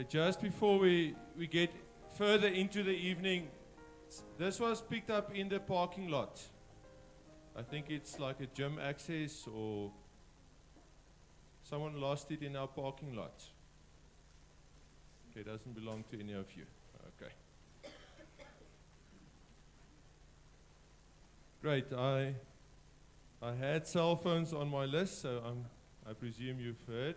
Okay, just before we get further into the evening, this was picked up in the parking lot. I think it's like a gym access, or someone lost it in our parking lot. Okay, it doesn't belong to any of you. Okay. Great. I had cell phones on my list, so I presume you've heard.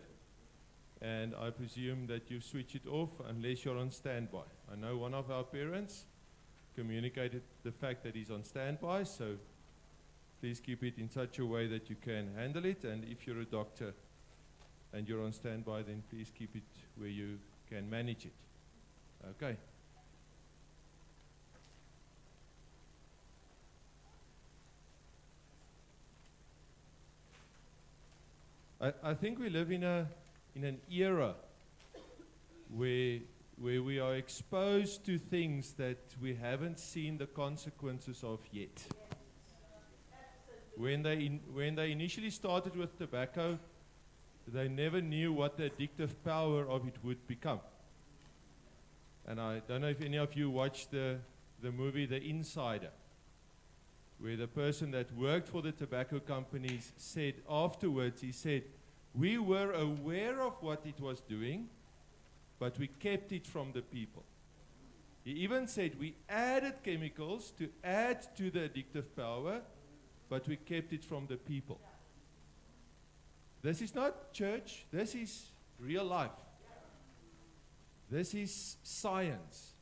And I presume that you switch it off unless you're on standby. I know one of our parents communicated the fact that he's on standby, so please keep it in such a way that you can handle it. And if you're a doctor and you're on standby, then please keep it where you can manage it. Okay. I think we live in an era where we are exposed to things that we haven't seen the consequences of yet. When they initially started with tobacco, they never knew what the addictive power of it would become. And I don't know if any of you watched the movie The Insider, where the person that worked for the tobacco companies said afterwards, he said, we were aware of what it was doing, but we kept it from the people. He even said we added chemicals to add to the addictive power, but we kept it from the people. This is not church, this is real life. This is science.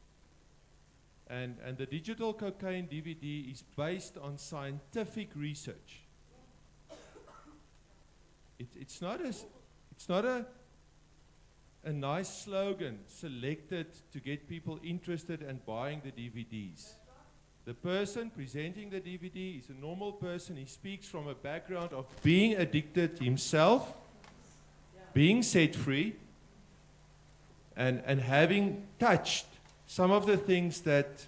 And the digital cocaine DVD is based on scientific research. It's not a nice slogan selected to get people interested and buying the DVDs. The person presenting the DVD is a normal person. He speaks from a background of being addicted himself, being set free, and having touched some of the things that,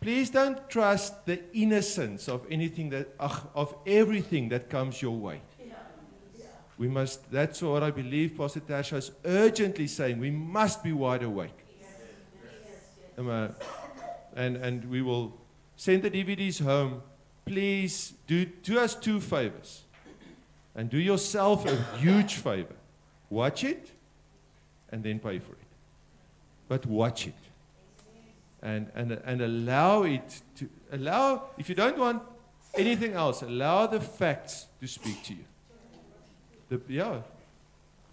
please don't trust the innocence of anything of everything that comes your way. We must, that's what I believe Pastor Tasha is urgently saying. We must be wide awake. And we will send the DVDs home. Please do us two favors. And do yourself a huge favor. Watch it and then pay for it. But watch it. And allow it to, if you don't want anything else, allow the facts to speak to you.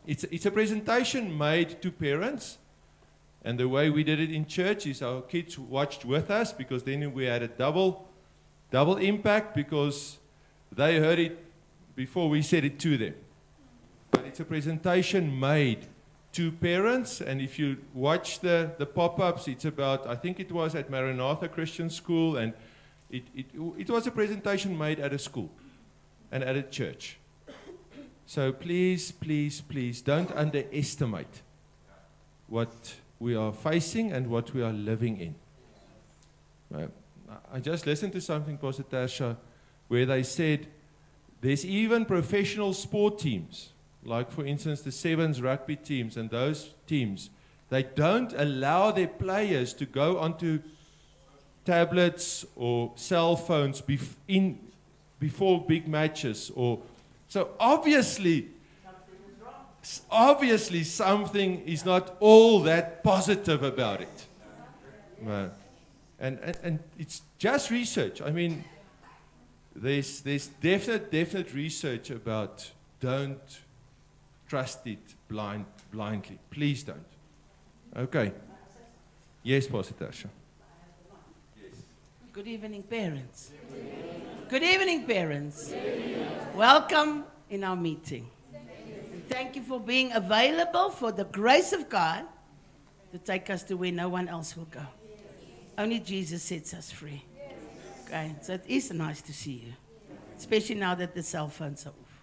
It's a presentation made to parents, and the way we did it in church is our kids watched with us, because then we had a double impact, because they heard it before we said it to them. But it's a presentation made to parents, and if you watch the pop-ups, it's about, I think it was at Maranatha Christian School, and it was a presentation made at a school and at a church. So please, please, please don't underestimate what we are facing and what we are living in. I just listened to something, Pastor Tasha, where they said there's even professional sport teams, like for instance the Sevens rugby teams and those teams, they don't allow their players to go onto tablets or cell phones before big matches. So obviously something is not all that positive about it. And it's just research. I mean, there's definite research about don't trust it blindly. Please don't. Okay. Yes, Pastor Tasha. Yes. Good evening, parents. Good evening, parents. Welcome in our meeting. And thank you for being available for the grace of God to take us to where no one else will go. Only Jesus sets us free. Okay, so it is nice to see you, especially now that the cell phones are off.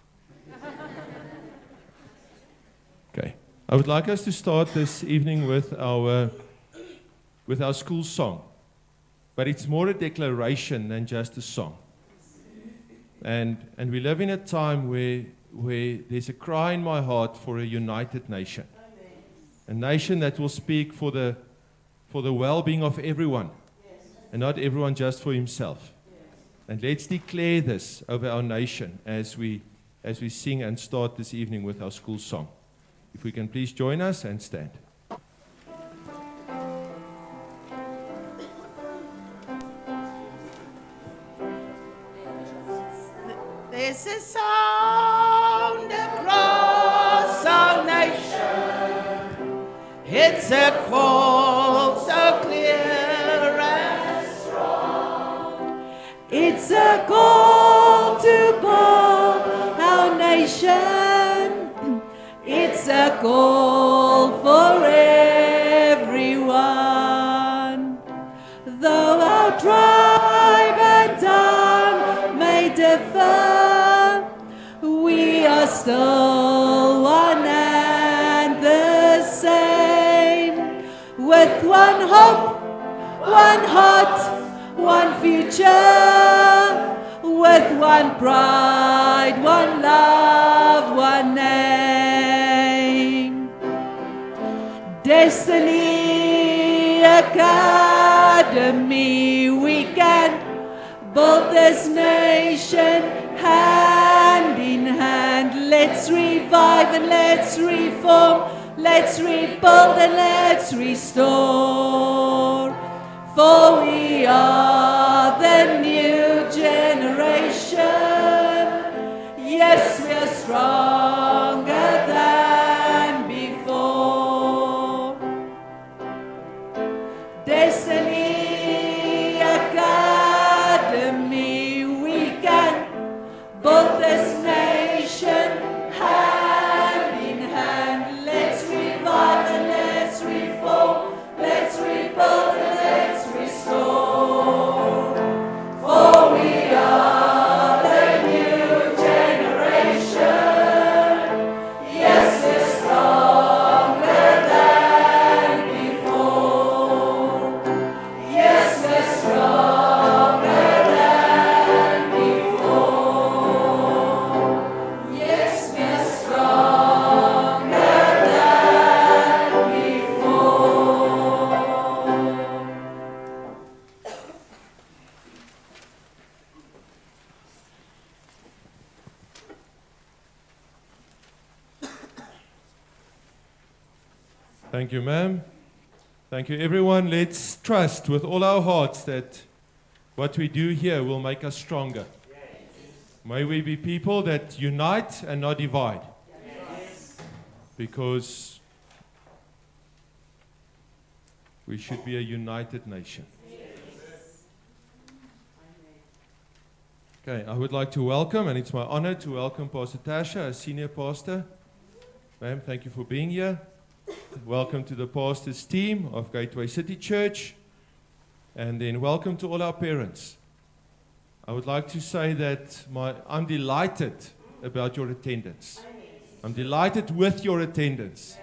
Okay, I would like us to start this evening with our school song, but it's more a declaration than just a song. And we live in a time where there's a cry in my heart for a united nation. A nation that will speak for the well-being of everyone, and not everyone just for himself. And let's declare this over our nation as we sing and start this evening with our school song. If we can please join us and stand. There's a sound across our nation. It's a call so clear and strong. It's a call to build our nation. It's a call for everyone. Though our tribe and tongue may differ, we are still one and the same. With one hope, one heart, one future. With one pride, one love, one name. Destiny Academy, we can build this nation hand in hand. Let's revive and let's reform. Let's rebuild and let's restore. For we are the new generation. Yes, we are stronger than before. Destiny Academy, we can build this nation hand in hand. Let's revive and let's reform. Let's rebuild and let's restore. For we are the new generation. Yes, we're stronger than before. Yes, we're stronger than before. Yes, we're stronger than before. Thank you, ma'am. Thank you, everyone. Let's trust with all our hearts that what we do here will make us stronger. May we be people that unite and not divide. Because we should be a united nation. Okay, I would like to welcome, and it's my honor to welcome Pastor Tasha, as senior pastor. Ma'am, thank you for being here. Welcome to the pastor's team of Gateway City Church. And then welcome to all our parents. I would like to say that I'm delighted about your attendance. I'm delighted with your attendance.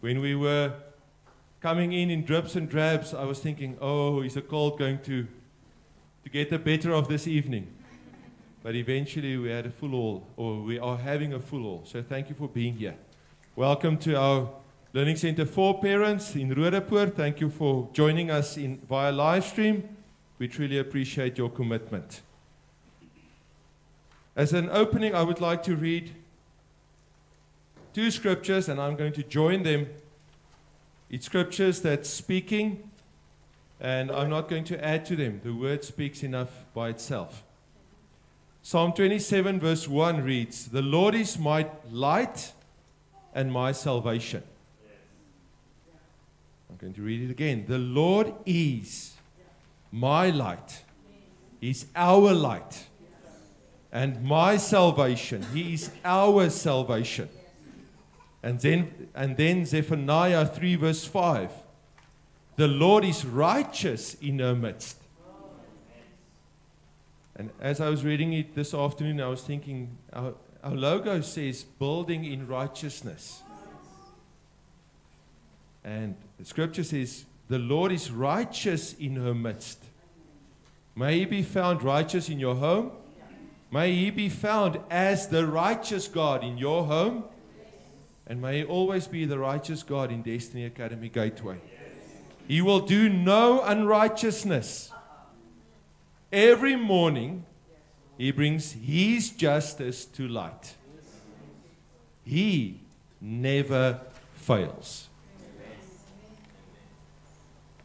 When we were coming in drips and drabs, I was thinking, oh, is the cold going to get the better of this evening? But eventually we had a full hall, or we are having a full hall. So thank you for being here. Welcome to our Learning Center for Parents in Roodepoort. Thank you for joining us via live stream. We truly appreciate your commitment. As an opening, I would like to read two scriptures, and I'm going to join them. It's scriptures that's speaking, and I'm not going to add to them. The word speaks enough by itself. Psalm 27 verse 1 reads, "The Lord is my light and my salvation." I'm going to read it again. The Lord is my light. He's our light. And my salvation. He is our salvation. And then Zephaniah 3 verse 5. The Lord is righteous in our midst. And as I was reading it this afternoon, I was thinking, our logo says building in righteousness. And the scripture says, the Lord is righteous in her midst. May He be found righteous in your home. May He be found as the righteous God in your home. And may He always be the righteous God in Destiny Academy Gateway. He will do no unrighteousness. Every morning, He brings His justice to light. He never fails.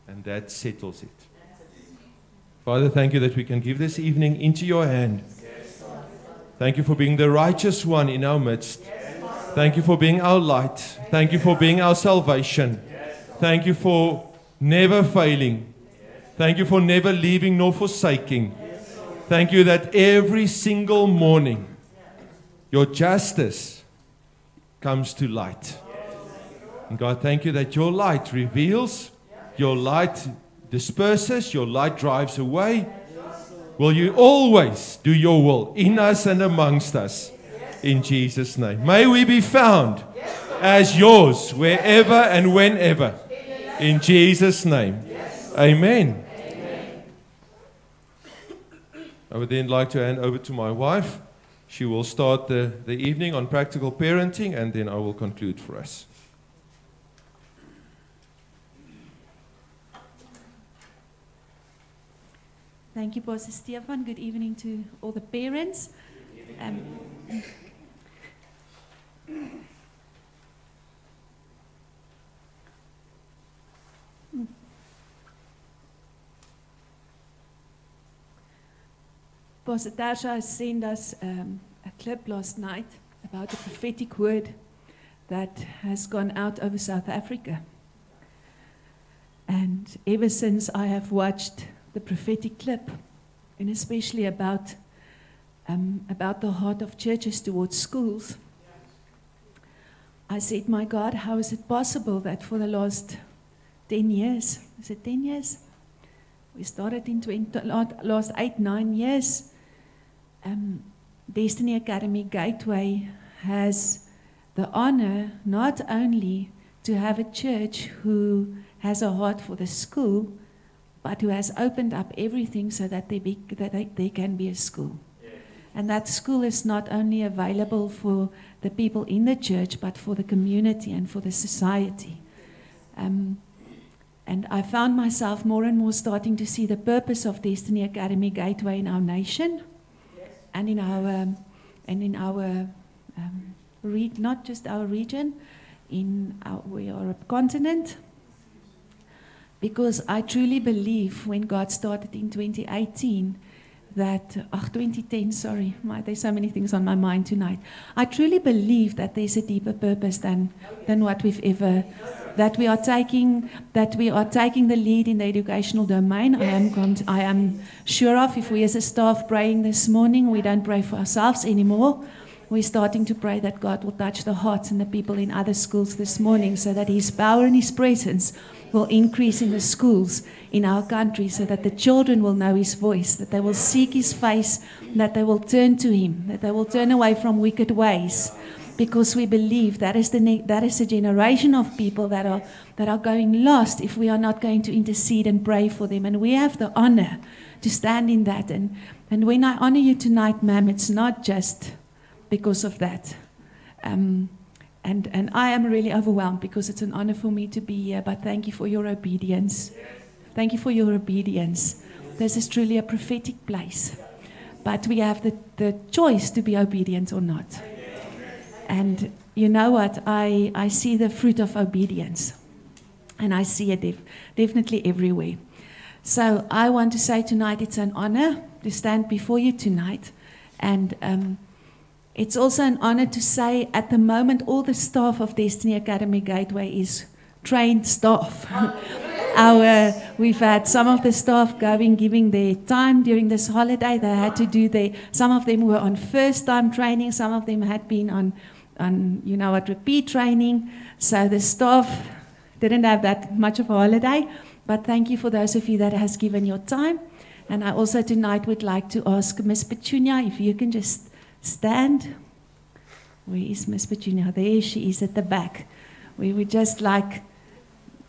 And that settles it. Father, thank you that we can give this evening into your hand. Thank you for being the righteous one in our midst. Thank you for being our light. Thank you for being our salvation. Thank you for never failing. Thank you for never leaving nor forsaking. Thank you that every single morning your justice comes to light. And God, thank you that your light reveals, your light disperses, your light drives away. Will you always do your will in us and amongst us? In Jesus' name. May we be found as yours wherever and whenever. In Jesus' name. Amen. I would then like to hand over to my wife. She will start the evening on practical parenting, and then I will conclude for us. Thank you, Pastor Stefan. Good evening to all the parents. Pastor Tasha has sent us a clip last night about a prophetic word that has gone out over South Africa. And ever since I have watched the prophetic clip, and especially about the heart of churches towards schools, I said, my God, how is it possible that for the last 10 years, is it 10 years? We started in last 8-9 years. Destiny Academy Gateway has the honor not only to have a church who has a heart for the school, but who has opened up everything so that there can be a school. And that school is not only available for the people in the church, but for the community and for the society. And I found myself more and more starting to see the purpose of Destiny Academy Gateway in our nation, and in our not just our region, we are a continent. Because I truly believe when God started in 2018 that, 2010, sorry, there's so many things on my mind tonight. I truly believe that there's a deeper purpose than what we've ever, that we are taking the lead in the educational domain. I am sure of, if we as a staff praying this morning, we don't pray for ourselves anymore. We're starting to pray that God will touch the hearts and the people in other schools this morning, so that His power and His presence will increase in the schools in our country, so that the children will know His voice, that they will seek His face, that they will turn to Him, that they will turn away from wicked ways, because we believe that is a generation of people that are going lost if we are not going to intercede and pray for them. And we have the honor to stand in that. And when I honor you tonight, ma'am, it's not just because of that. And I am really overwhelmed because it's an honor for me to be here, but thank you for your obedience. Thank you for your obedience. This is truly a prophetic place, but we have the choice to be obedient or not. And you know what? I see the fruit of obedience, and I see it definitely everywhere. So I want to say tonight it's an honor to stand before you tonight, and it's also an honor to say at the moment all the staff of Destiny Academy Gateway is trained staff. We've had some of the staff giving their time during this holiday. They had to do some of them were on first time training, some of them had been on repeat training. So the staff didn't have that much of a holiday, but thank you for those of you that has given your time. And I also tonight would like to ask Miss Petunia if you can just stand. Where is Miss Petunia? There she is at the back. We would just like,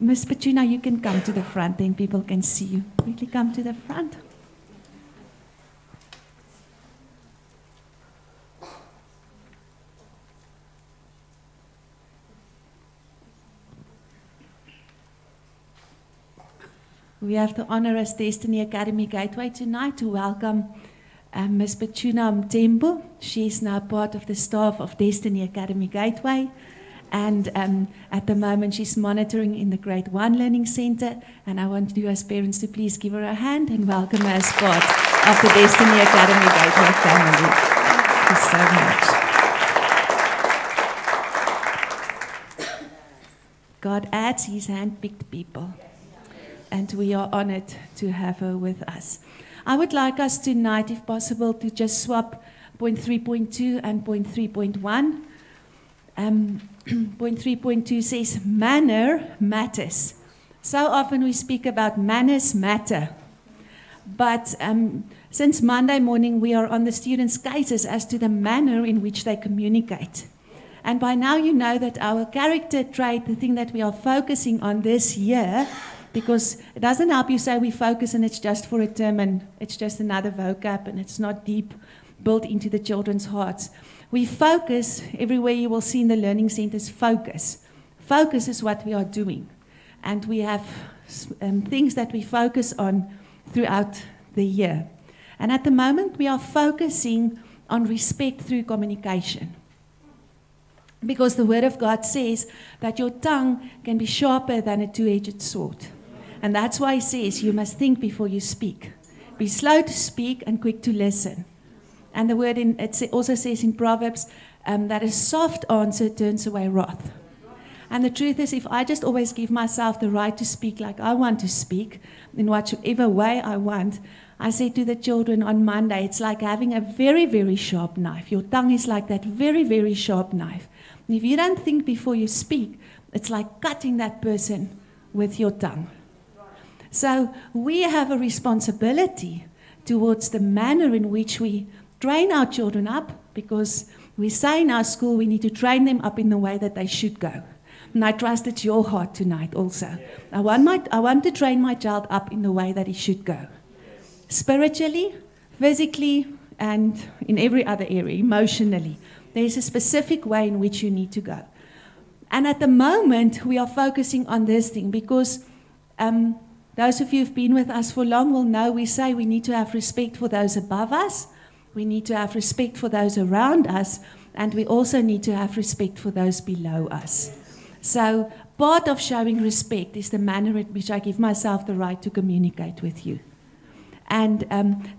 Miss Petunia, you can come to the front, then people can see you. Quickly come to the front. We have the honor as Destiny Academy Gateway tonight to welcome Ms. Petuna Mtembu. She is now part of the staff of Destiny Academy Gateway. And at the moment, she's monitoring in the Grade 1 Learning Center. And I want you as parents to please give her a hand and welcome her as part of the Destiny Academy Gateway family. Thank you so much. God adds His hand-picked people. And we are honored to have her with us. I would like us tonight, if possible, to just swap point 3.2 and point 3.1. Point 3.2 says, manner matters. So often we speak about manners matter. But since Monday morning, we are on the students' cases as to the manner in which they communicate. And by now you know that our character trait, the thing that we are focusing on this year, because it doesn't help you say we focus and it's just for a term and it's just another vocab and it's not deep built into the children's hearts. We focus, everywhere you will see in the learning centers, focus. Focus is what we are doing. And we have things that we focus on throughout the year. And at the moment, we are focusing on respect through communication. Because the Word of God says that your tongue can be sharper than a two-edged sword. And that's why He says you must think before you speak. Be slow to speak and quick to listen. And the word it also says in Proverbs that a soft answer turns away wrath. And the truth is, if I just always give myself the right to speak like I want to speak, in whatever way I want, I said to the children on Monday, it's like having a very, very sharp knife. Your tongue is like that very, very sharp knife. And if you don't think before you speak, it's like cutting that person with your tongue. So we have a responsibility towards the manner in which we train our children up, because we say in our school we need to train them up in the way that they should go. And I trust it's your heart tonight also. I want to train my child up in the way that he should go. Spiritually, physically, and in every other area, emotionally. There's a specific way in which you need to go. And at the moment, we are focusing on this thing because those of you who've been with us for long will know we say we need to have respect for those above us. We need to have respect for those around us, and we also need to have respect for those below us. So part of showing respect is the manner in which I give myself the right to communicate with you. And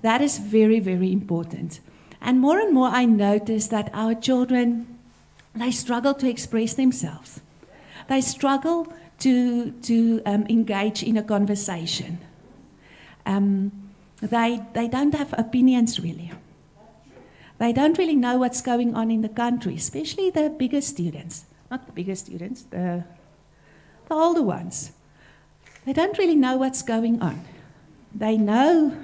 that is very, very important. And more I notice that our children, they struggle to express themselves. They struggle to engage in a conversation. They don't have opinions, really. They don't really know what's going on in the country, especially the bigger students. Not the bigger students, the older ones. They don't really know what's going on. They know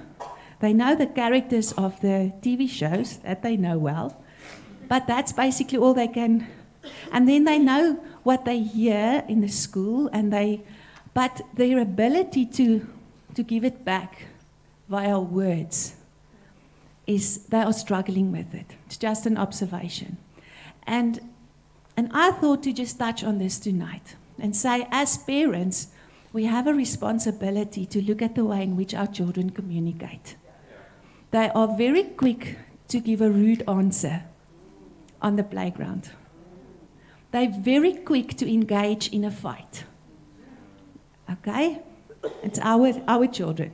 the characters of the TV shows that they know well, but that's basically all they can. And then they know what they hear in the school, but their ability to give it back via words they are struggling with it. It's just an observation. And I thought to just touch on this tonight and say, as parents, we have a responsibility to look at the way in which our children communicate. They are very quick to give a rude answer on the playground. They're very quick to engage in a fight. Okay? It's our children.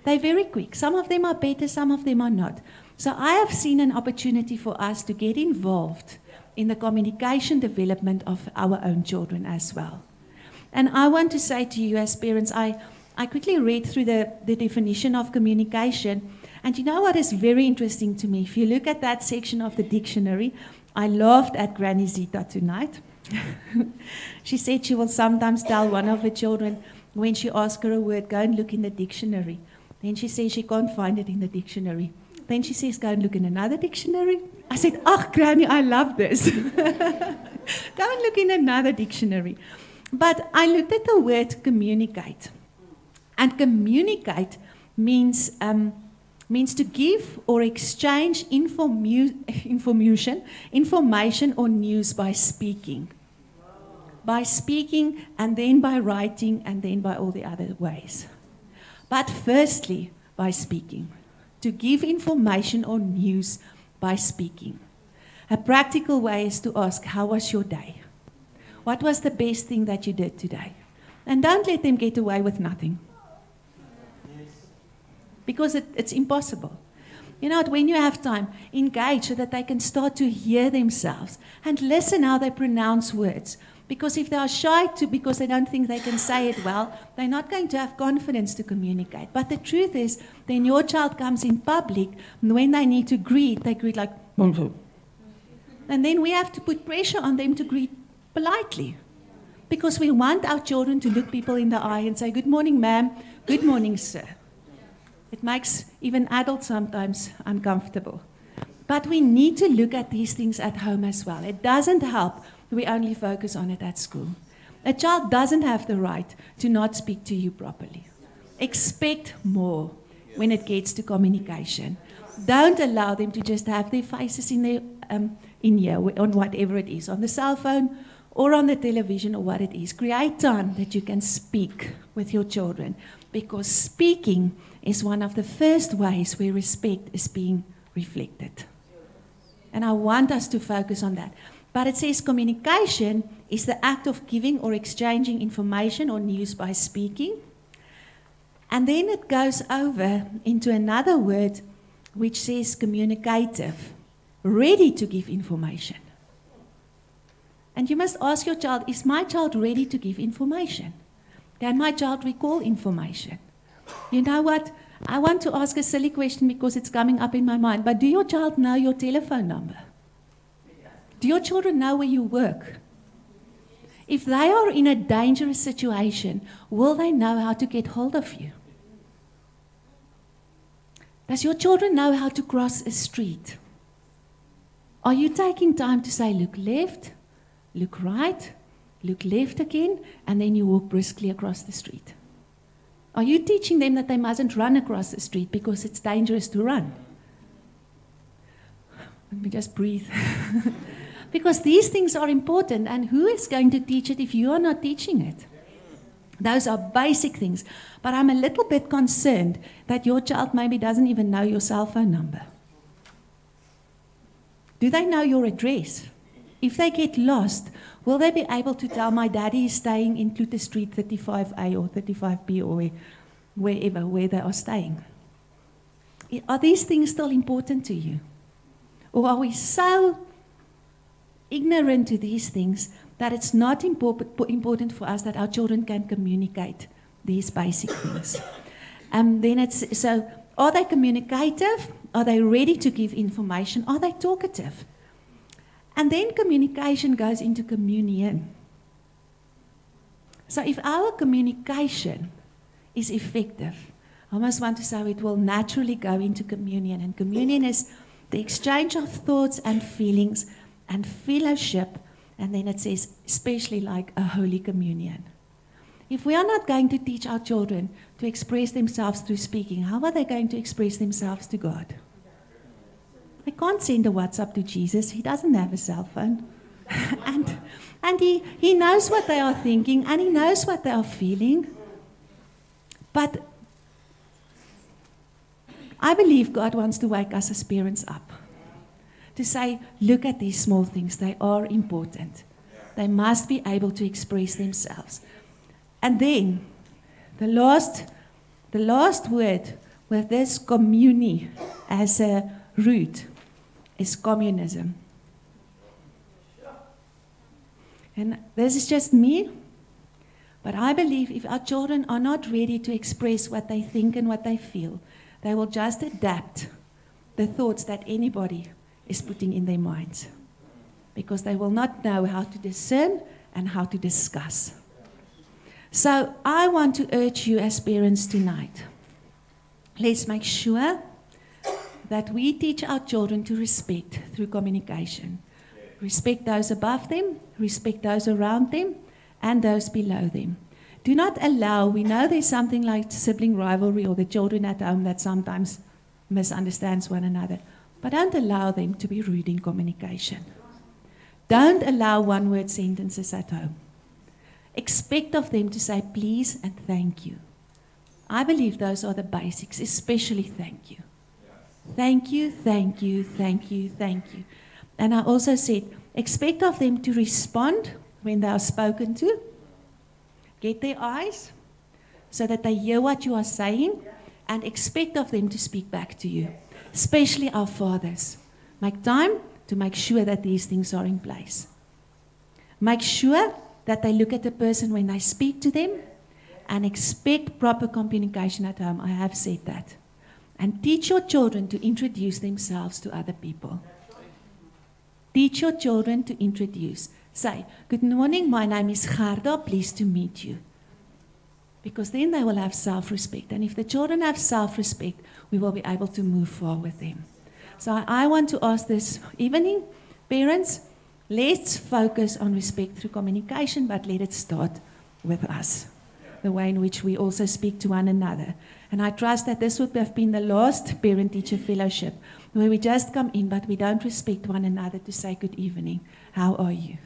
They're very quick. Some of them are better, some of them are not. So I have seen an opportunity for us to get involved in the communication development of our own children as well. And I want to say to you as parents, I quickly read through the definition of communication. And you know what is very interesting to me? If you look at that section of the dictionary, I laughed at Granny Zita tonight. She said she will sometimes tell one of her children, when she asks her a word, go and look in the dictionary. Then she says she can't find it in the dictionary. Then she says, go and look in another dictionary. I said, Granny, I love this. Go and look in another dictionary. But I looked at the word communicate. And communicate means to give or exchange information or news by speaking. By speaking, and then by writing, and then by all the other ways. But firstly, by speaking. To give information or news by speaking. A practical way is to ask, how was your day? What was the best thing that you did today? And don't let them get away with nothing. Because it's impossible. You know, when you have time, engage so that they can start to hear themselves and listen how they pronounce words. Because if they are shy because they don't think they can say it well, they're not going to have confidence to communicate. But the truth is, then your child comes in public, and when they need to greet, they greet like, bonjour. And then we have to put pressure on them to greet politely. Because we want our children to look people in the eye and say, good morning, ma'am, good morning, sir. It makes even adults sometimes uncomfortable. But we need to look at these things at home as well. It doesn't help if we only focus on it at school. A child doesn't have the right to not speak to you properly. Expect more when it gets to communication. Don't allow them to just have their faces in here, on whatever it is, on the cell phone or on the television or what it is. Create time that you can speak with your children, because speaking is one of the first ways where respect is being reflected. And I want us to focus on that. But it says communication is the act of giving or exchanging information or news by speaking. And then it goes over into another word which says communicative, ready to give information. And you must ask your child, is my child ready to give information? Can my child recall information? You know what? I want to ask a silly question because it's coming up in my mind. But do your child know your telephone number? Do your children know where you work? If they are in a dangerous situation, will they know how to get hold of you? Does your children know how to cross a street? Are you taking time to say, look left, look right, look left again, and then you walk briskly across the street? Are you teaching them that they mustn't run across the street because it's dangerous to run? Let me just breathe. Because these things are important, and who is going to teach it if you are not teaching it? Those are basic things. But I'm a little bit concerned that your child maybe doesn't even know your cell phone number. Do they know your address? If they get lost, will they be able to tell my daddy is staying in Clute Street 35A or 35B or wherever where they are staying? Are these things still important to you? Or are we so ignorant to these things that it's not important for us that our children can communicate these basic things? So are they communicative? Are they ready to give information? Are they talkative? And then communication goes into communion. So if our communication is effective, I almost want to say it will naturally go into communion. And communion is the exchange of thoughts and feelings and fellowship. And then it says, especially like a holy communion. If we are not going to teach our children to express themselves through speaking, how are they going to express themselves to God? They can't send a WhatsApp to Jesus. He doesn't have a cell phone. and he knows what they are thinking, and he knows what they are feeling. But I believe God wants to wake us as parents up. To say, look at these small things. They are important. They must be able to express themselves. And then, the last word with this communi as a root is communism. And this is just me, but I believe if our children are not ready to express what they think and what they feel, they will just adapt the thoughts that anybody is putting in their minds, because they will not know how to discern and how to discuss. So I want to urge you as parents tonight, let's make sure that we teach our children to respect through communication. Respect those above them, respect those around them, and those below them. Do not allow, we know there's something like sibling rivalry or the children at home that sometimes misunderstands one another, but don't allow them to be rude in communication. Don't allow one-word sentences at home. Expect of them to say please and thank you. I believe those are the basics, especially thank you. Thank you, thank you, thank you, thank you. And I also said, expect of them to respond when they are spoken to. Get their eyes so that they hear what you are saying, and expect of them to speak back to you, especially our fathers. Make time to make sure that these things are in place. Make sure that they look at the person when they speak to them, and expect proper communication at home. I have said that. And teach your children to introduce themselves to other people. Teach your children to introduce. Say, good morning, my name is Gerda, pleased to meet you. Because then they will have self-respect. And if the children have self-respect, we will be able to move forward with them. So I want to ask this evening, parents, let's focus on respect through communication, but let it start with us. The way in which we also speak to one another. And I trust that this would have been the last parent-teacher fellowship, where we just come in, but we don't respect one another to say good evening. How are you?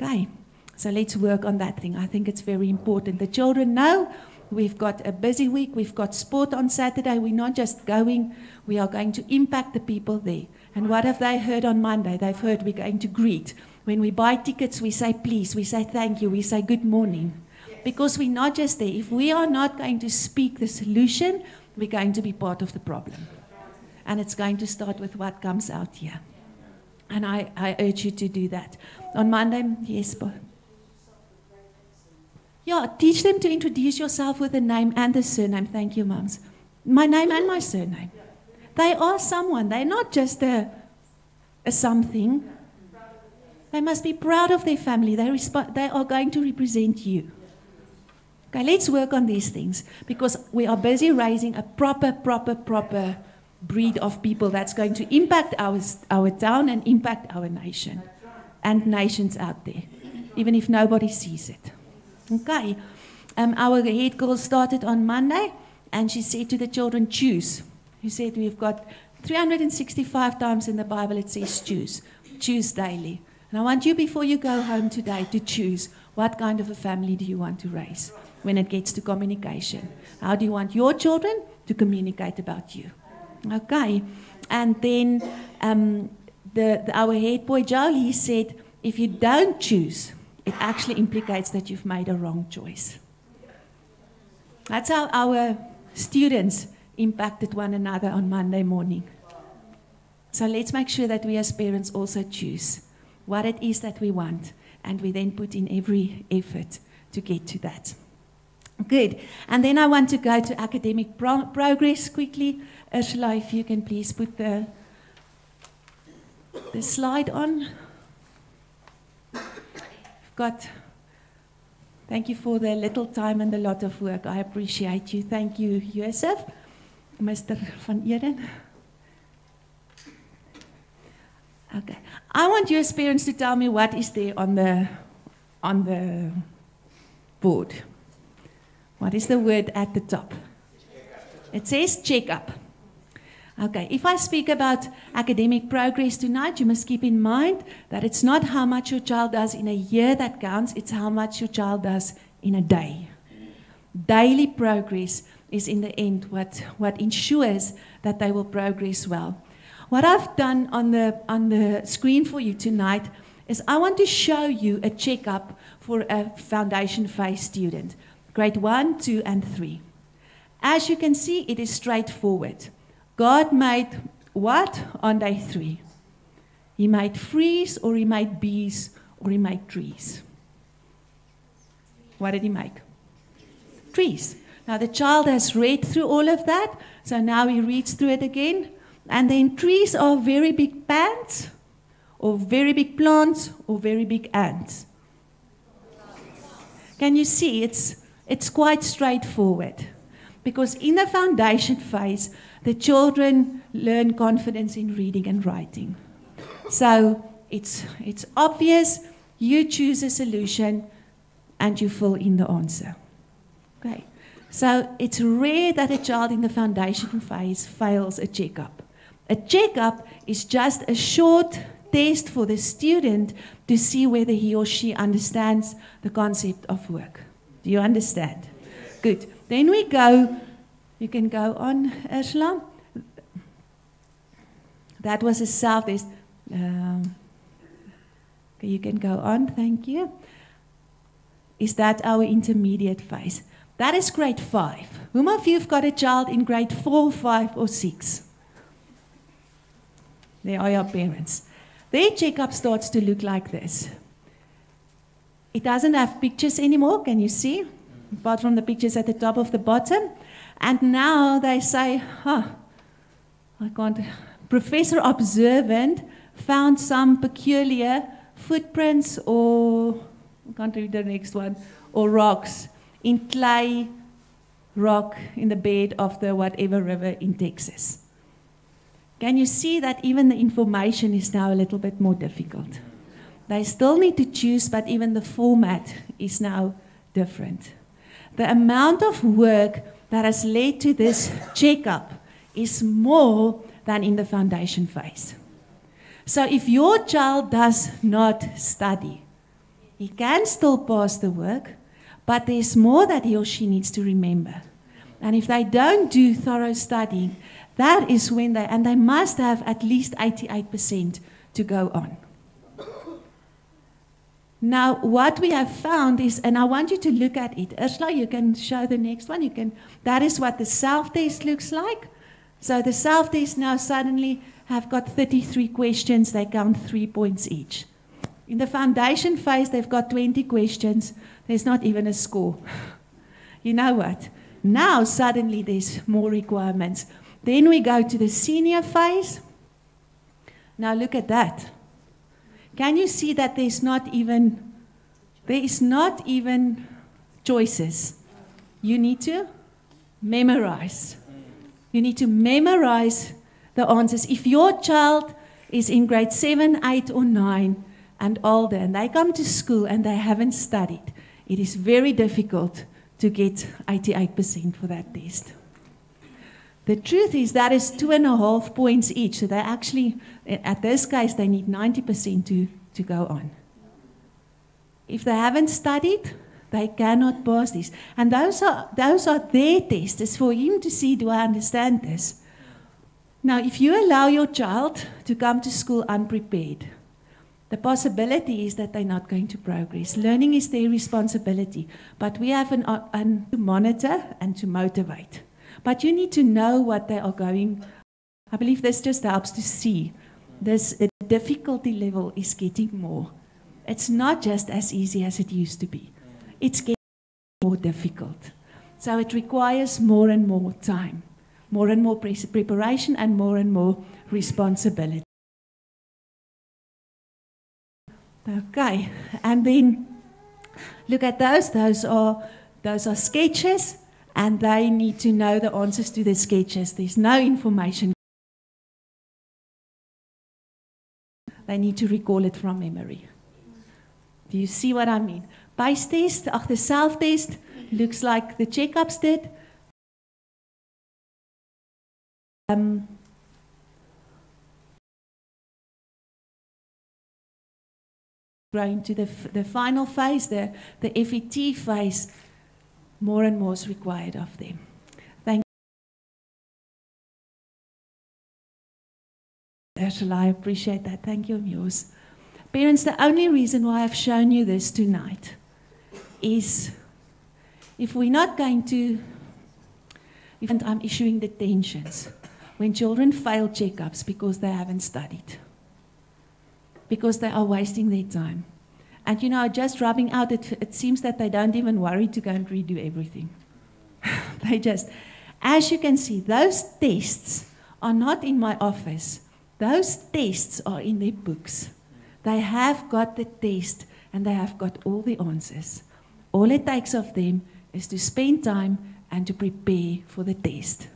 Okay, so let's work on that thing. I think it's very important. The children know we've got a busy week. We've got sport on Saturday. We're not just going. We are going to impact the people there. And what have they heard on Monday? They've heard we're going to greet. When we buy tickets, we say please, we say thank you, we say good morning. Because we're not just there. If we are not going to speak the solution, we're going to be part of the problem. And it's going to start with what comes out here. And I urge you to do that. On Monday, yes, Paul. Yeah, teach them to introduce yourself with the name and the surname. Thank you, mums. My name and my surname. They are someone. They're not just a something. They must be proud of their family. They are going to represent you. Okay, let's work on these things, because we are busy raising a proper breed of people that's going to impact our town and impact our nation and nations out there, even if nobody sees it. Okay, our head girl started on Monday, and she said to the children, choose. She said, we've got 365 times in the Bible it says choose. Choose daily. And I want you, before you go home today, to choose what kind of a family do you want to raise when it gets to communication. How do you want your children to communicate about you? Okay. And then our head boy, Joel, he said, if you don't choose, it actually implicates that you've made a wrong choice. That's how our students impacted one another on Monday morning. So let's make sure that we as parents also choose what it is that we want, and we then put in every effort to get to that. Good. And then I want to go to academic progress quickly. Ursula, if you can please put the slide on. Thank you for the little time and a lot of work. I appreciate you. Thank you, Joseph. Mr. Van Eden. Okay. I want you as parents to tell me what is there on the board. What is the word at the top? It says check up. Okay, if I speak about academic progress tonight, you must keep in mind that it's not how much your child does in a year that counts, it's how much your child does in a day. Daily progress is in the end what ensures that they will progress well. What I've done on the screen for you tonight is I want to show you a checkup for a foundation phase student, grade 1, 2, and 3. As you can see, it is straightforward. God made what on day 3? He made trees, or he made bees, or he made trees. What did he make? Trees. Now the child has read through all of that, so now he reads through it again. And then trees are very big plants, or very big plants, or very big ants. Can you see? It's quite straightforward. Because in the foundation phase, the children learn confidence in reading and writing. So it's obvious, you choose a solution, and you fill in the answer. Okay. So it's rare that a child in the foundation phase fails a checkup. A checkup is just a short test for the student to see whether he or she understands the concept of work. Do you understand? Good. Then we go, you can go on, Ursula. That was a self-test. Okay, you can go on, thank you. Is that our intermediate phase? That is grade 5. Whom of you have got a child in grade 4, 5, or 6? There are your parents. Their checkup starts to look like this. It doesn't have pictures anymore, can you see? Apart from the pictures at the top of the bottom. And now they say, I can't. Professor Observant found some peculiar footprints or, I can't read the next one, or rocks in clay rock in the bed of the whatever river in Texas. Can you see that even the information is now a little bit more difficult? They still need to choose, but even the format is now different. The amount of work that has led to this checkup is more than in the foundation phase. So if your child does not study, he can still pass the work, but there's more that he or she needs to remember. And if they don't do thorough studying, that is when they must have at least 88% to go on. Now, what we have found is, and I want you to look at it. Ursula, you can show the next one. That is what the self-test looks like. So the self-test now suddenly have got 33 questions. They count 3 points each. In the foundation phase, they've got 20 questions. There's not even a score. You know what? Now suddenly there's more requirements. Then we go to the senior phase. Now look at that. Can you see that there is not even choices? You need to memorize. You need to memorize the answers. If your child is in grade 7, 8, or 9 and older, and they come to school and they haven't studied, it is very difficult to get 88% for that test. The truth is that is 2.5 points each. So they actually, at this case, they need 90% to go on. If they haven't studied, they cannot pass this. And those are their tests. It's for him to see, do I understand this? Now, if you allow your child to come to school unprepared, the possibility is that they're not going to progress. Learning is their responsibility, but we have to monitor and to motivate. But you need to know what they are going. I believe this just helps to see the difficulty level is getting more. It's not just as easy as it used to be. It's getting more difficult. So it requires more and more time, more and more preparation, and more responsibility. Okay, and then look at those. Those are sketches. And they need to know the answers to the sketches. There's no information. They need to recall it from memory. Do you see what I mean? Base test, the self-test, looks like the checkups did. Going to the final phase, the FET phase. More and more is required of them. Thank you. Ursula, I appreciate that. Thank you, Muse. Parents, the only reason why I've shown you this tonight is if we're not going to, if I'm issuing detentions when children fail checkups because they haven't studied, because they are wasting their time. And you know, just rubbing out, it seems that they don't even worry to go and redo everything. They just, as you can see, those tests are not in my office. Those tests are in their books. They have got the test and they have got all the answers. All it takes of them is to spend time and to prepare for the test.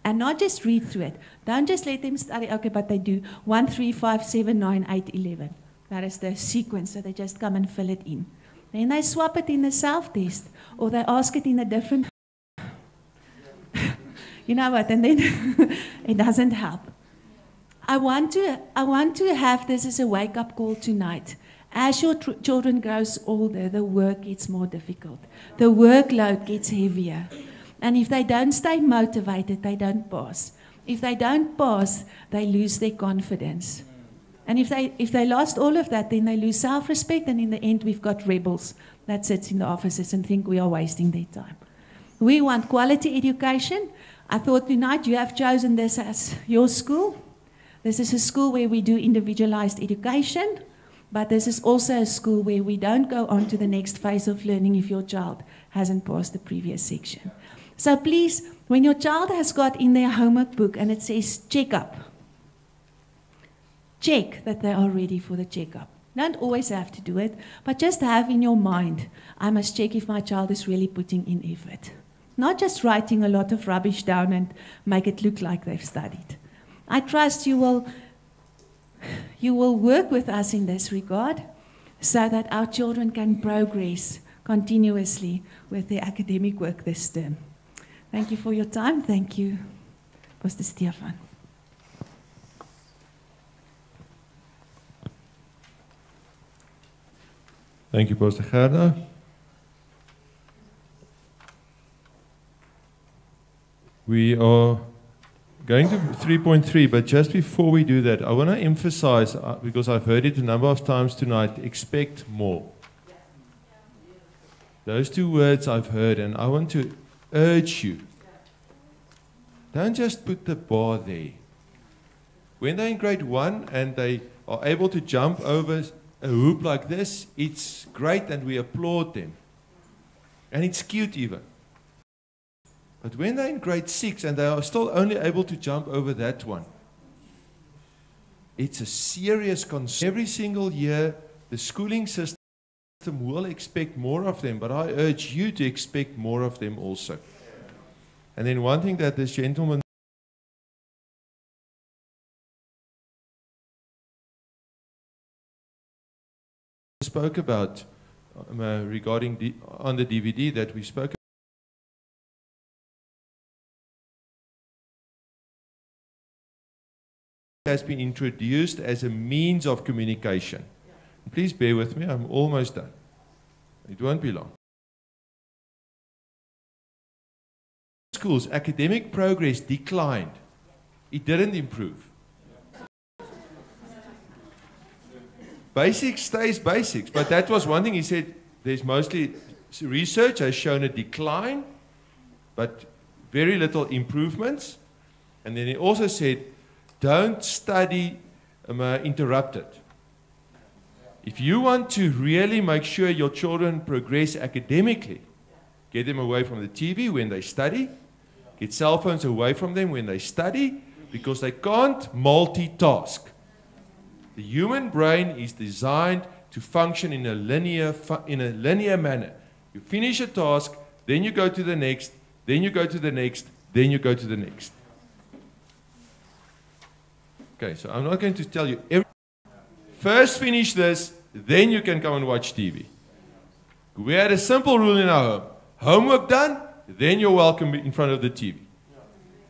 And not just read through it. Don't just let them study, okay, but they do 1, 3, 5, 7, 9, 8, 11. That is the sequence, so they just come and fill it in. Then they swap it in the self-test, or they ask it in a different... You know what, and then it doesn't help. I want to have this as a wake-up call tonight. As your children grows older, the work gets more difficult. The workload gets heavier. And if they don't stay motivated, they don't pass. If they don't pass, they lose their confidence. And if they lost all of that, then they lose self-respect, and in the end, we've got rebels that sits in the offices and think we are wasting their time. We want quality education. I thought tonight you have chosen this as your school. This is a school where we do individualized education, but this is also a school where we don't go on to the next phase of learning if your child hasn't passed the previous section. So please, when your child has got in their homework book and it says check-up, check that they are ready for the checkup. Don't always have to do it, but just have in your mind, I must check if my child is really putting in effort. Not just writing a lot of rubbish down and make it look like they've studied. I trust you will work with us in this regard so that our children can progress continuously with their academic work this term. Thank you for your time. Thank you, Pastor Stefan. Thank you, Pastor Gerda. We are going to 3.3, but just before we do that, I want to emphasize, because I've heard it a number of times tonight, expect more. Those two words I've heard, and I want to urge you, don't just put the bar there. When they're in grade 1 and they are able to jump over a hoop like this, it's great and we applaud them. And it's cute even. But when they're in grade 6 and they are still only able to jump over that one, it's a serious concern. Every single year, the schooling system will expect more of them, but I urge you to expect more of them also. And then one thing that this gentleman spoke about regarding on the DVD that we spoke about, has been introduced as a means of communication. Please bear with me, I'm almost done. It won't be long. Schools, academic progress declined. It didn't improve. Basics stays basics, but that was one thing he said. There's mostly research has shown a decline, but very little improvements. And then he also said, don't study interrupted. If you want to really make sure your children progress academically, get them away from the TV when they study, get cell phones away from them when they study, because they can't multitask. The human brain is designed to function in a linear manner. You finish a task, then you go to the next, then you go to the next, then you go to the next. Okay, so I'm not going to tell you first finish this, then you can come and watch TV. We had a simple rule in our home. Homework done, then you're welcome in front of the TV.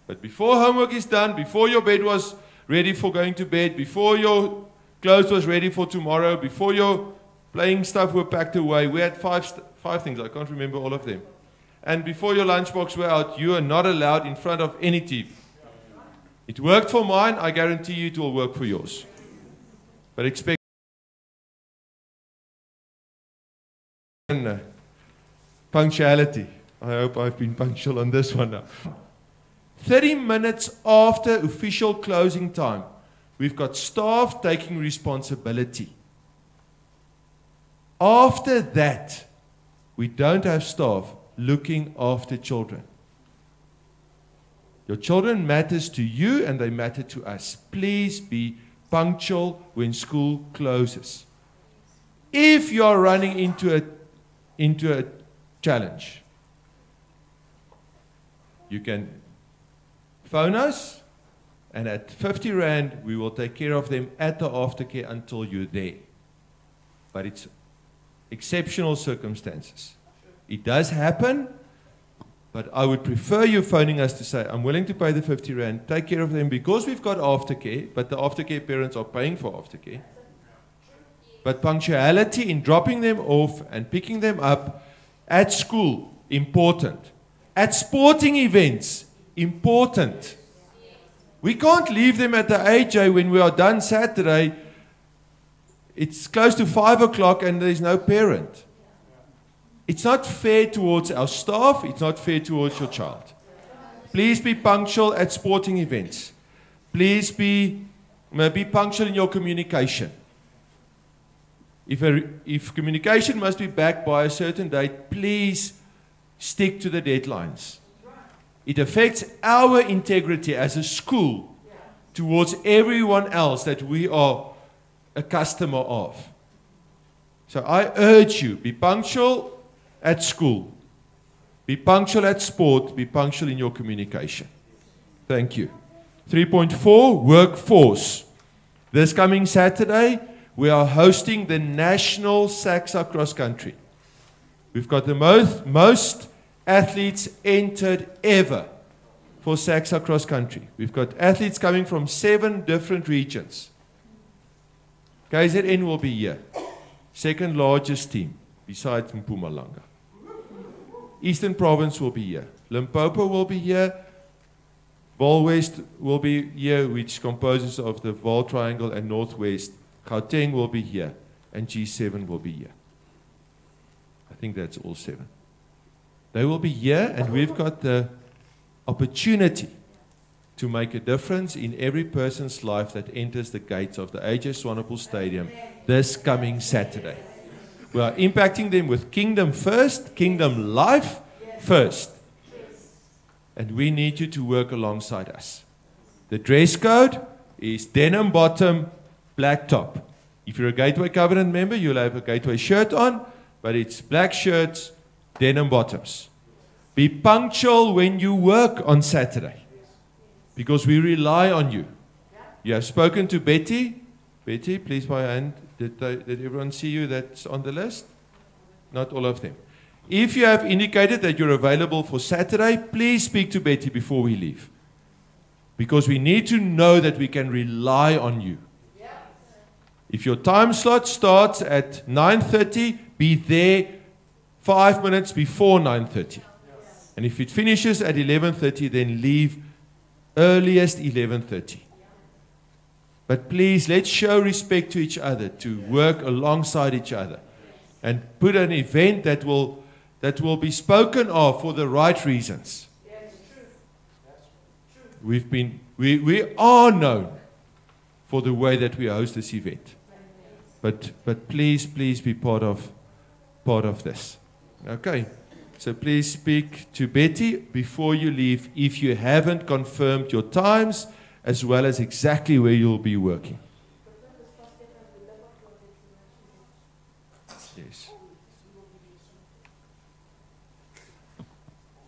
But before homework is done, before your bed was ready for going to bed, before your clothes was ready for tomorrow, before your playing stuff were packed away, we had five things, I can't remember all of them. And before your lunchbox were out, you are not allowed in front of any TV. It worked for mine, I guarantee you it will work for yours. But expect punctuality. I hope I've been punctual on this one now. 30 minutes after official closing time, we've got staff taking responsibility. After that, we don't have staff looking after children. Your children matters to you and they matter to us. Please be punctual when school closes. If you are running into a challenge, you can phone us, and at 50 Rand, we will take care of them at the aftercare until you're there. But it's exceptional circumstances. It does happen, but I would prefer you phoning us to say, I'm willing to pay the 50 Rand, take care of them because we've got aftercare, but the aftercare parents are paying for aftercare. But punctuality in dropping them off and picking them up at school, important. At sporting events, important. We can't leave them at the AJ when we are done Saturday. It's close to 5 o'clock and there's no parent. It's not fair towards our staff. It's not fair towards your child. Please be punctual at sporting events. Please be punctual in your communication. If communication must be backed by a certain date, please stick to the deadlines. It affects our integrity as a school towards everyone else that we are a customer of. So I urge you, be punctual at school. Be punctual at sport. Be punctual in your communication. Thank you. 3.4, workforce. This coming Saturday, we are hosting the National Saxa Cross Country. We've got the most athletes entered ever for Saxa Cross Country. We've got athletes coming from 7 different regions. KZN will be here. Second largest team, besides Mpumalanga. Eastern Province will be here. Limpopo will be here. Vaal West will be here, which composes of the Vaal Triangle and Northwest. Gauteng will be here. And G7 will be here. I think that's all 7. They will be here, and we've got the opportunity to make a difference in every person's life that enters the gates of the AJ Swanepoel Stadium this coming Saturday. We are impacting them with kingdom first, kingdom life first. And we need you to work alongside us. The dress code is denim bottom, black top. If you're a Gateway Covenant member, you'll have a Gateway shirt on, but it's black shirts, denim bottoms. Be punctual when you work on Saturday, because we rely on you. You have spoken to Betty. Betty, please by hand. Did everyone see you that's on the list? Not all of them. If you have indicated that you're available for Saturday, please speak to Betty before we leave. Because we need to know that we can rely on you. If your time slot starts at 9:30, be there 5 minutes before 9:30. And if it finishes at 11:30, then leave earliest 11:30. But please, let's show respect to each other, to work alongside each other, and put an event that will be spoken of for the right reasons. We are known for the way that we host this event. But please be part of this. Okay. So please speak to Betty before you leave if you haven't confirmed your times as well as exactly where you'll be working. Yes.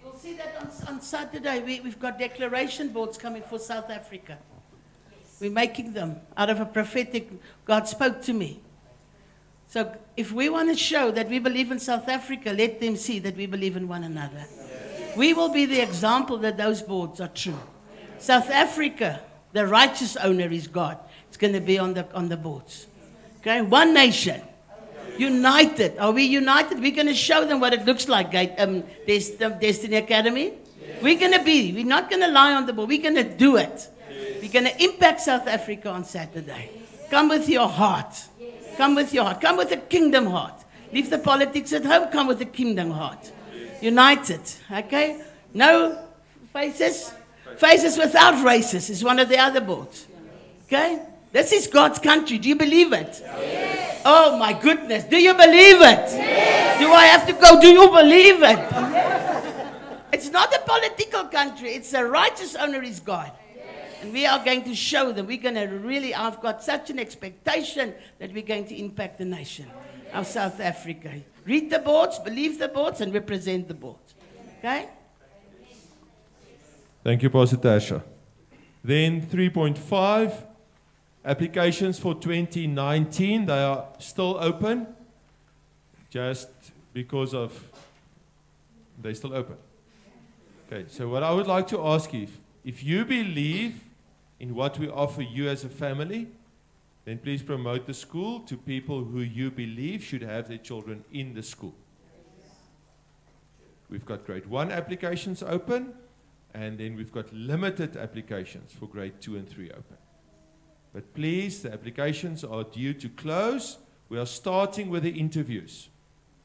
You'll see that on Saturday we've got declaration boards coming for South Africa. We're making them out of a prophetic, God spoke to me. So if we want to show that we believe in South Africa, let them see that we believe in one another. We will be the example that those boards are true. South Africa, the righteous owner is God. It's going to be on the boards. Okay, one nation, united. Are we united? We're going to show them what it looks like. Destiny Academy. We're going to be. We're not going to lie on the board. We're going to do it. We're going to impact South Africa on Saturday. Come with your heart. Come with your heart. Come with a kingdom heart. Leave the politics at home. Come with a kingdom heart. United. Okay? No faces. Faces without races is one of the other boards. Okay? This is God's country. Do you believe it? Yes. Oh my goodness. Do you believe it? Yes. Do I have to go? Do you believe it? Yes. It's not a political country. It's a righteous owner is God. And we are going to show them. We're going to really, I've got such an expectation that we're going to impact the nation of South Africa. Read the boards, believe the boards, and represent the boards. Okay? Thank you, Pastor Tasha. Then 3.5, applications for 2019. They are still open, just because of, they're still open. Okay, so what I would like to ask you, if you believe in what we offer you as a family, then please promote the school to people who you believe should have their children in the school. we've got grade 1 applications open, and then we've got limited applications for grade 2 and 3 open. But please, the applications are due to close. We are starting with the interviews.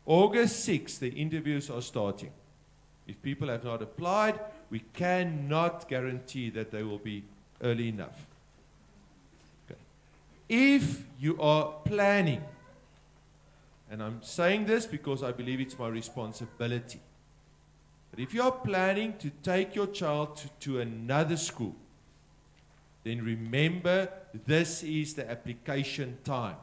August 6th, the interviews are starting. If people have not applied, we cannot guarantee that they will be early enough. Okay. If you are planning, and I'm saying this because I believe it's my responsibility, but if you are planning to take your child to another school, then remember this is the application time.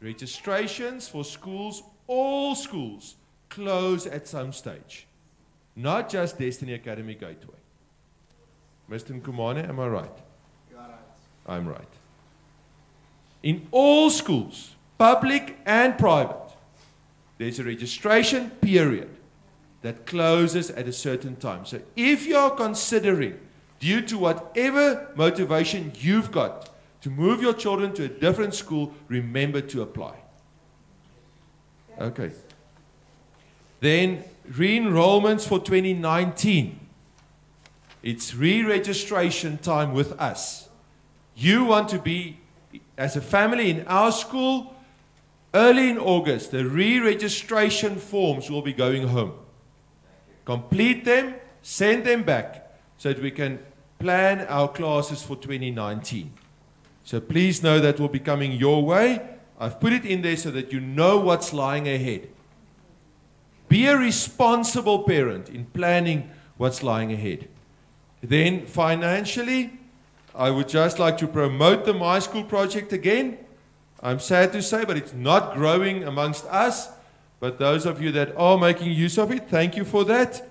Registrations for schools, all schools, close at some stage. Not just Destiny Academy Gateway. Mr. Nkumane, am I right? You are right. I'm right. In all schools, public and private, there's a registration period that closes at a certain time. So if you are considering, due to whatever motivation you've got, to move your children to a different school, remember to apply. Okay. Then re-enrollments for 2019. It's re-registration time with us. You want to be, as a family in our school, early in August, the re-registration forms will be going home. Complete them, send them back, so that we can plan our classes for 2019. So please know that will be coming your way. I've put it in there so that you know what's lying ahead. Be a responsible parent in planning what's lying ahead. Then financially, I would just like to promote the My School project again. I'm sad to say, but it's not growing amongst us. But those of you that are making use of it, thank you for that.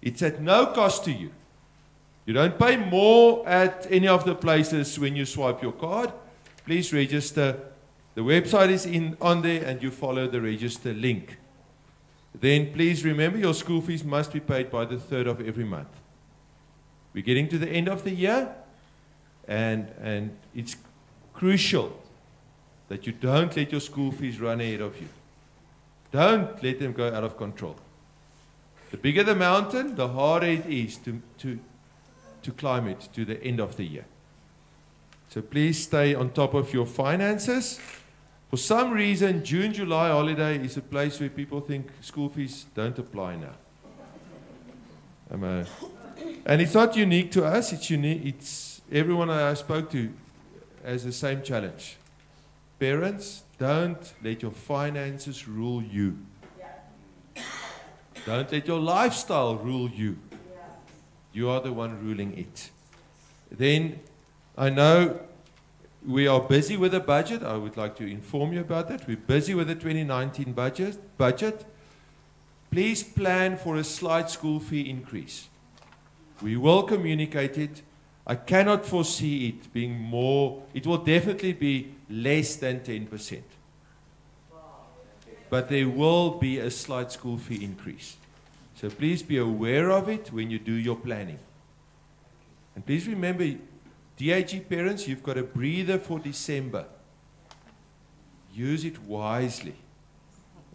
It's at no cost to you. You don't pay more at any of the places when you swipe your card. Please register. The website is on there, and you follow the register link. Then please remember your school fees must be paid by the 3rd of every month. We're getting to the end of the year, and it's crucial that you don't let your school fees run ahead of you. Don't let them go out of control. The bigger the mountain, the harder it is to climb it to the end of the year. So please stay on top of your finances. For some reason, June, July holiday is a place where people think school fees don't apply now. And it's not unique to us, it's everyone I spoke to has the same challenge. Parents, don't let your finances rule you. Don't let your lifestyle rule you. You are the one ruling it. Then, I know we are busy with the budget. I would like to inform you about that. We're busy with the 2019 budget. Please plan for a slight school fee increase. We will communicate it. I cannot foresee it being more. It will definitely be less than 10%. But there will be a slight school fee increase. So please be aware of it when you do your planning. And please remember, DAG parents, you've got a breather for December. Use it wisely.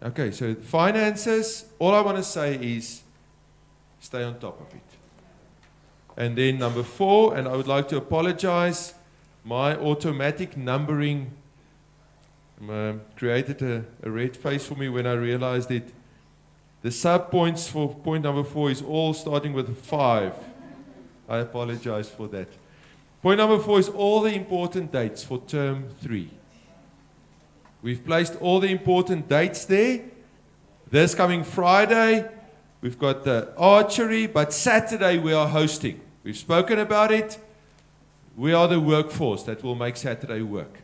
Okay, so finances, all I want to say is stay on top of it. And then number 4, and I would like to apologize, my automatic numbering created a red face for me when I realized it. The sub-points for point number 4 is all starting with 5. I apologize for that. Point number 4 is all the important dates for term 3. We've placed all the important dates there. This coming Friday, we've got the archery, but Saturday we are hosting. We've spoken about it. We are the workforce that will make Saturday work.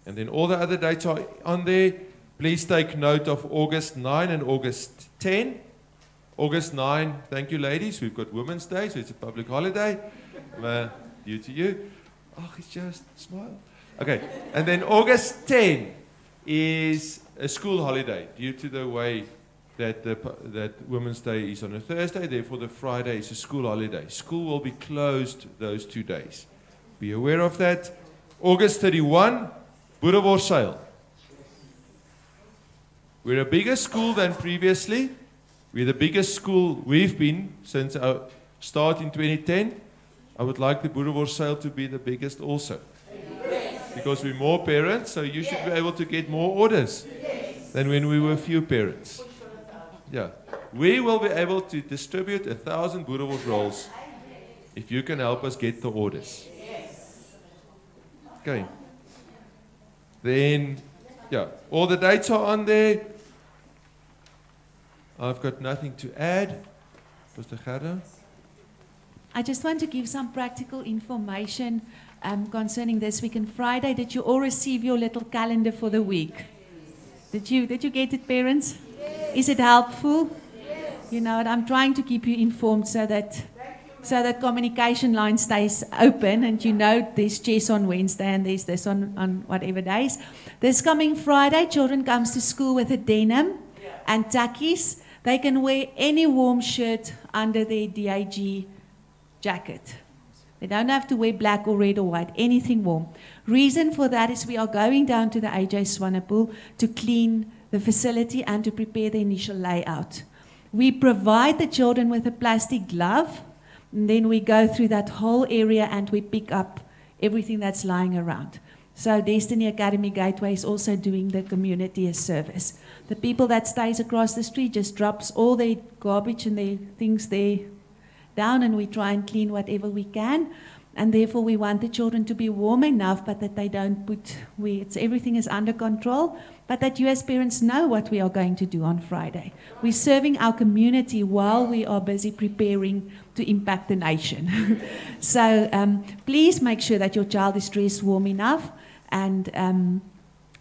And then all the other dates are on there. Please take note of August 9 and August 10. August 9, thank you ladies, we've got Women's Day, so it's a public holiday. Due to you. Oh, it's just smile. Okay, and then August 10 is a school holiday due to the way that that Women's Day is on a Thursday, therefore the Friday is a school holiday. School will be closed those 2 days. Be aware of that. August 31, Boerewors sale. We're a bigger school than previously. We're the biggest school we've been since our start in 2010. I would like the Boerewors sale to be the biggest also. Because we're more parents, so you should be able to get more orders than when we were few parents. Yeah. We will be able to distribute 1,000 Boerewors rolls if you can help us get the orders. Okay. Then, yeah, all the dates are on there. I've got nothing to add. Pastor Gerda? I just want to give some practical information concerning this week. On Friday, did you all receive your little calendar for the week? Did you get it, parents? Yes. Is it helpful? Yes. You know, I'm trying to keep you informed so that communication line stays open, and you know there's chess on Wednesday and there's this on whatever days. This coming Friday, children comes to school with a denim and tackies. They can wear any warm shirt under their DAG jacket. They don't have to wear black or red or white, anything warm. Reason for that is we are going down to the AJ Swanepoel to clean the facility and to prepare the initial layout. We provide the children with a plastic glove, and then we go through that whole area and we pick up everything that's lying around. So Destiny Academy Gateway is also doing the community a service. The people that stays across the street just drops all their garbage and their things there down, and we try and clean whatever we can. And therefore we want the children to be warm enough, but that they don't everything is under control, but that you as parents know what we are going to do on Friday. We're serving our community while we are busy preparing to impact the nation. So please make sure that your child is dressed warm enough and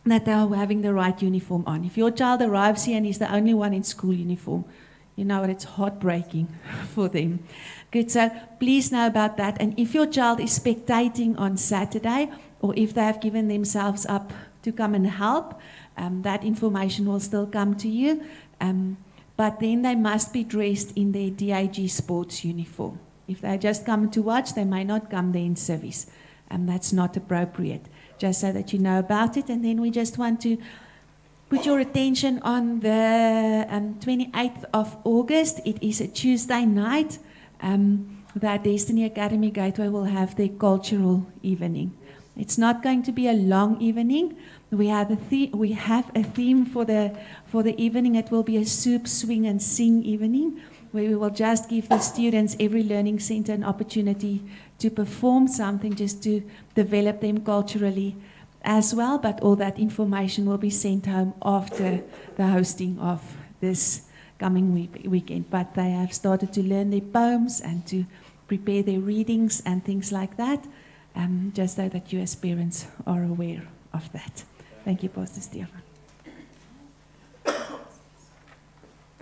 that they are having the right uniform on. If your child arrives here and he's the only one in school uniform, you know, it's heartbreaking for them. Good, so please know about that. And if your child is spectating on Saturday, or if they have given themselves up to come and help, that information will still come to you. But then they must be dressed in their DAG sports uniform. If they just come to watch, they may not come there in service. That's not appropriate, just so that you know about it. And then we just want to put your attention on the 28th of August. It is a Tuesday night that Destiny Academy Gateway will have their cultural evening. It's not going to be a long evening. We have a theme for the evening. It will be a soup, swing and sing evening, where we will just give the students every learning center an opportunity to perform something, just to develop them culturally as well. But all that information will be sent home after the hosting of this coming weekend. But they have started to learn their poems and to prepare their readings and things like that, just so that you as parents are aware of that. Thank you, Pastor Stefan.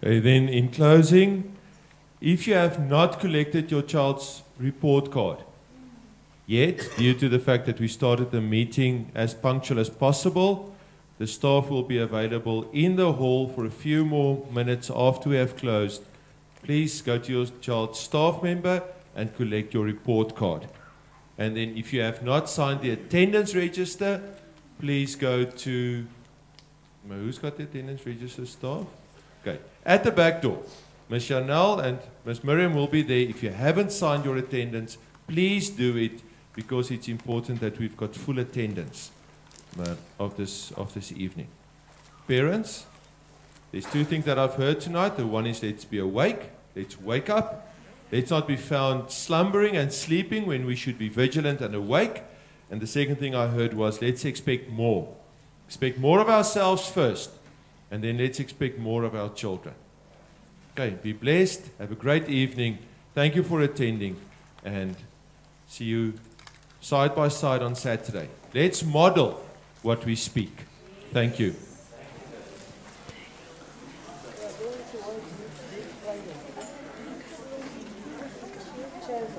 Okay, then in closing, if you have not collected your child's report card yet, due to the fact that we started the meeting as punctual as possible, the staff will be available in the hall for a few more minutes after we have closed. Please go to your child's staff member and collect your report card. And then if you have not signed the attendance register, please go to, who's got the attendance register staff? Okay, at the back door. Ms. Chanel and Ms. Miriam will be there. If you haven't signed your attendance, please do it, because it's important that we've got full attendance of this evening. Parents, there's two things that I've heard tonight. The one is, let's be awake, let's wake up. Let's not be found slumbering and sleeping when we should be vigilant and awake. And the second thing I heard was, let's expect more. Expect more of ourselves first, and then let's expect more of our children. Okay, be blessed. Have a great evening. Thank you for attending, and see you side by side on Saturday. Let's model what we speak. Thank you. Chairs